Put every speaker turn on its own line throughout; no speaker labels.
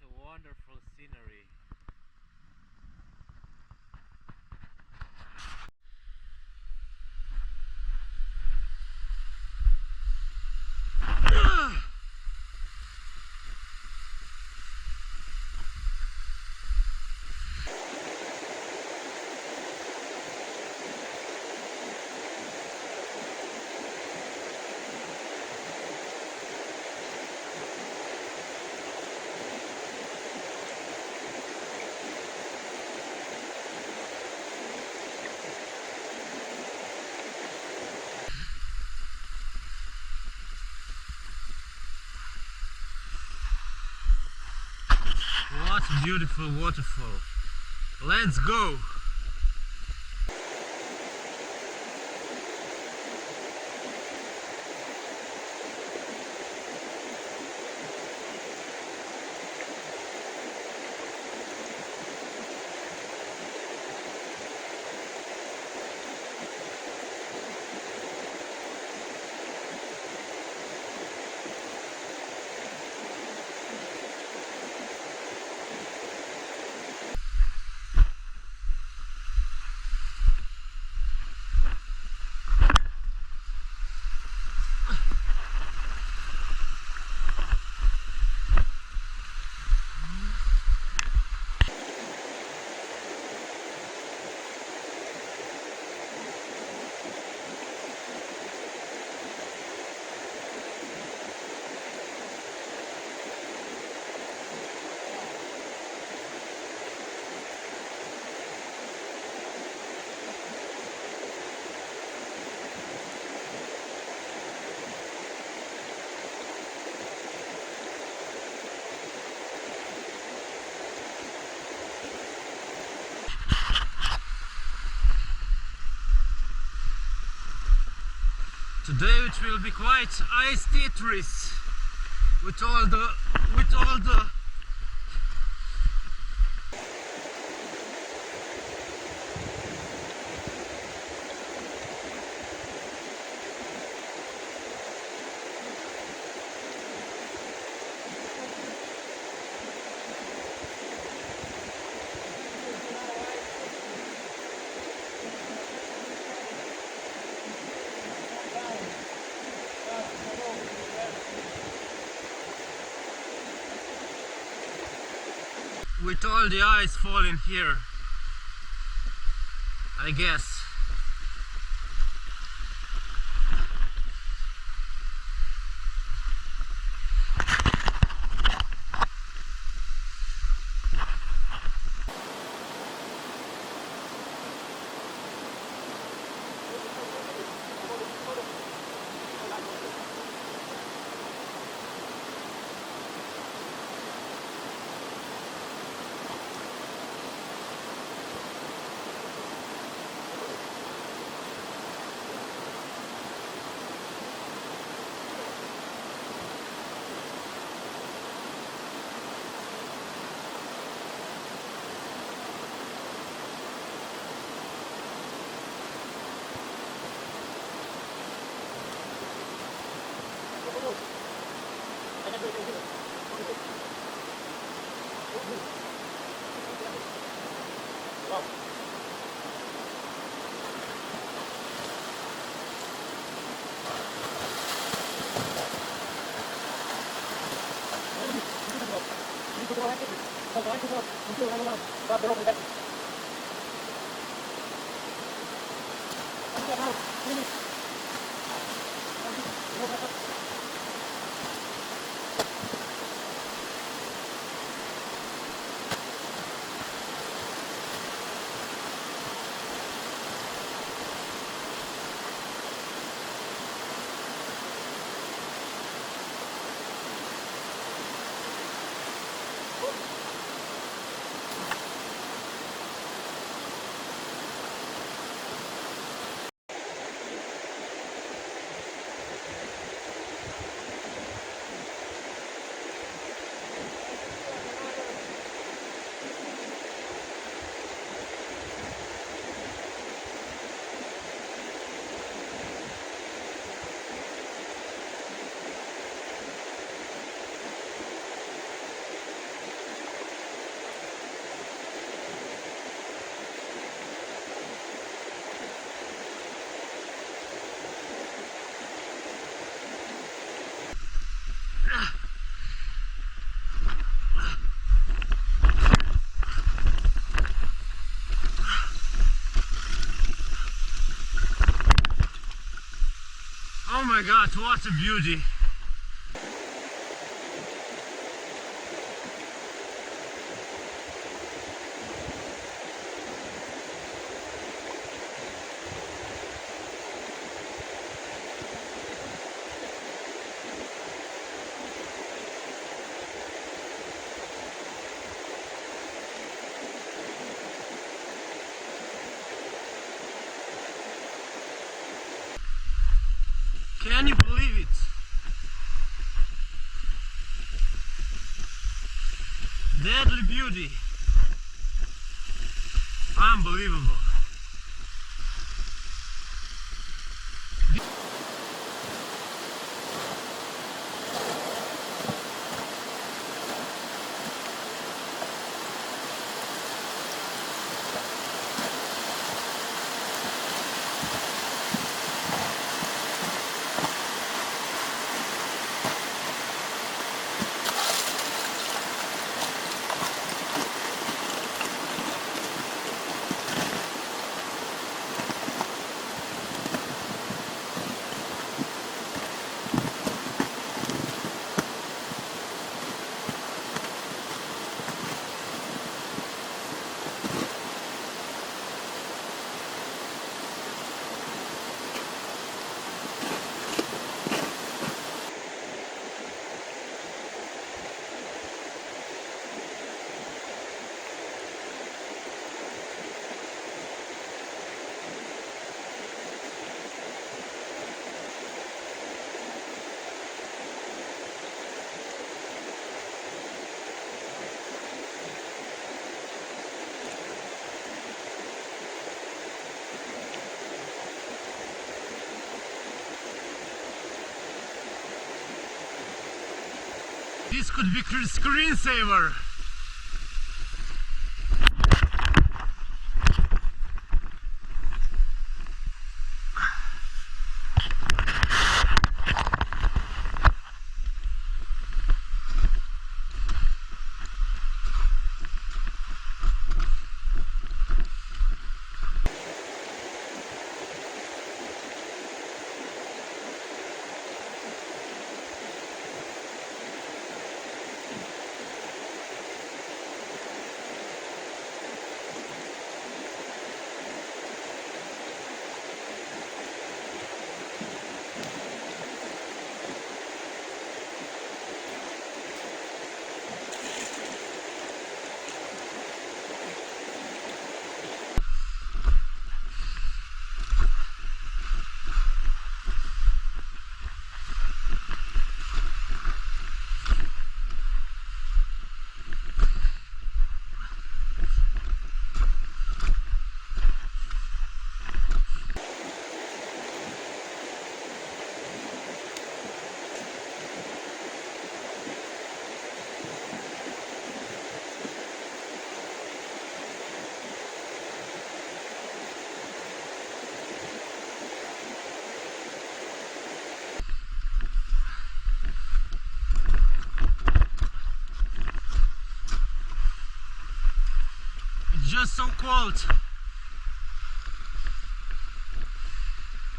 a wonderful scenery. What a beautiful waterfall. Let's go! Today it will be quite ice Tetris with all the ice falling here, I guess. God, what a beauty! Can you believe it? Deadly beauty. Unbelievable. This could be screensaver. Just so cold.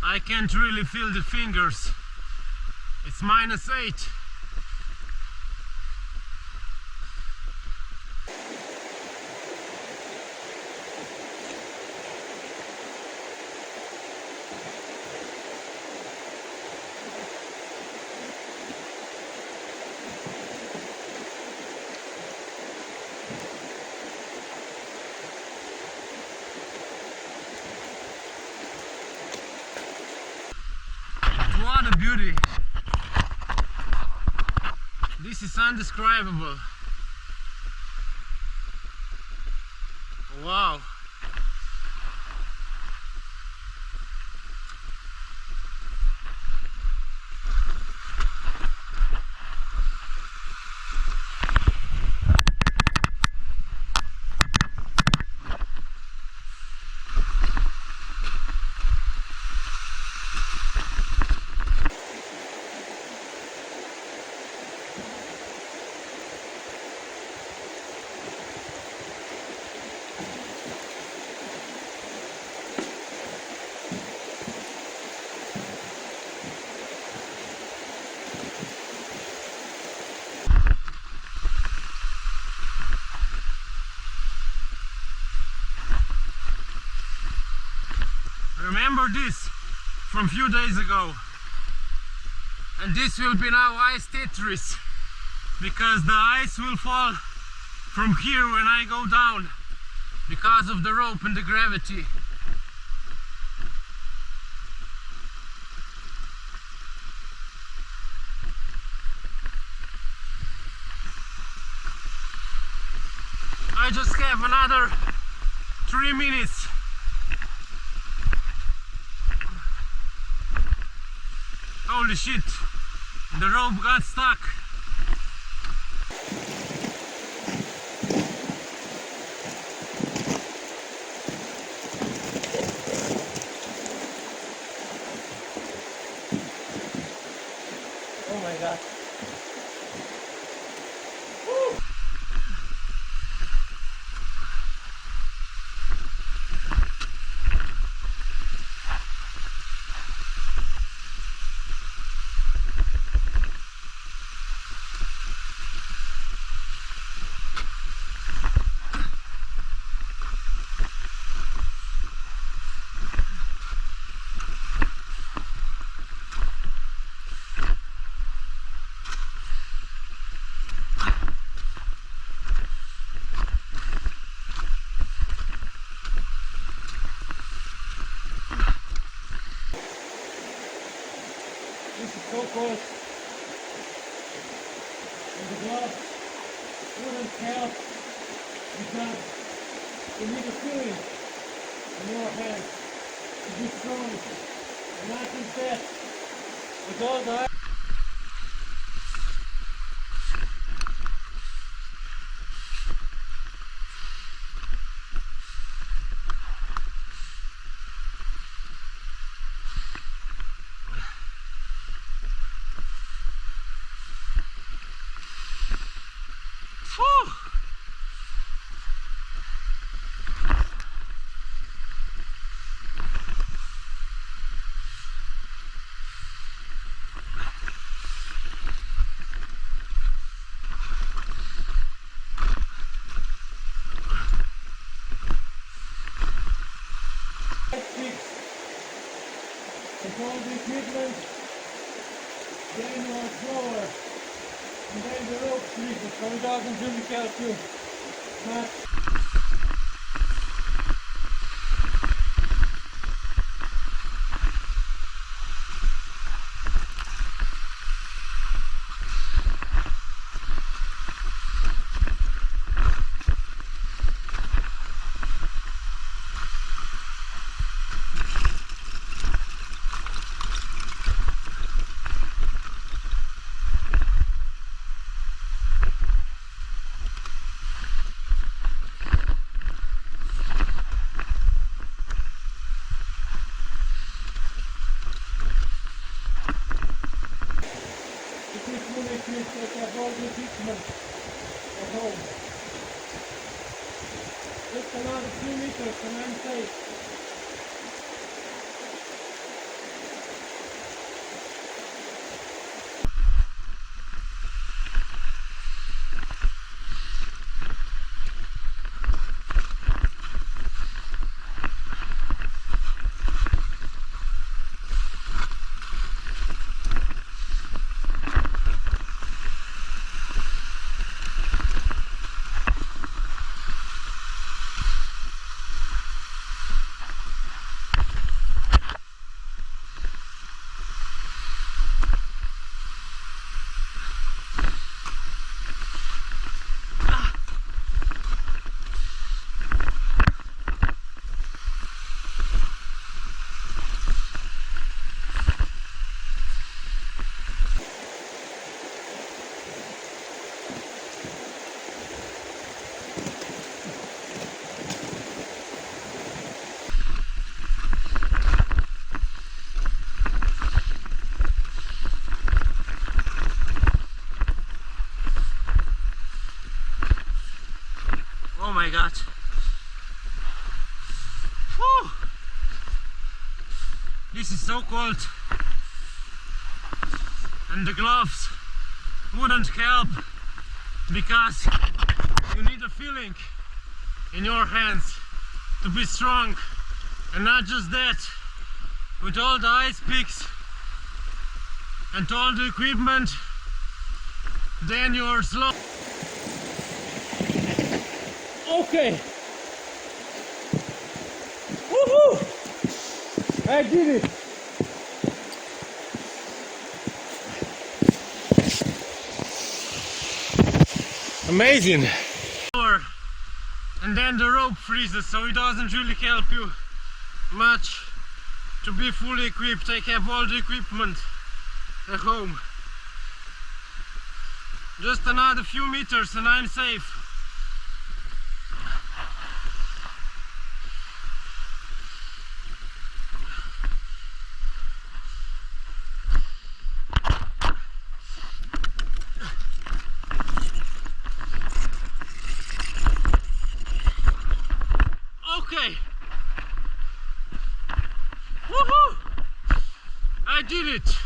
I can't really feel the fingers. It's -8. What a beauty! This is indescribable. Wow! remember this from few days ago. And this will be now ice Tetris, because the ice will fall from here when I go down because of the rope and the gravity. I just have another 3 minutes. Holy shit, the rope got stuck. Oh my god. Woo. This is so cold. And the glove wouldn't help because you need a feeling in your hands to be strong. And not just that, with all the with all the equipment, then you are slower, and then the rope slips, so it doesn't really help you much. Have all the equipment at home. Just another 2 meters and I'm safe. Oh my god. Whew. This is so cold. And the gloves wouldn't help because you need a feeling in your hands to be strong. And not just that, with all the ice picks and all the equipment, then you're slow. Okay. Woohoo! I did it. Amazing. And then the rope freezes, so it doesn't really help you much to be fully equipped. I have all the equipment at home. Just another few meters and I'm safe. Okay. Woohoo! I did it!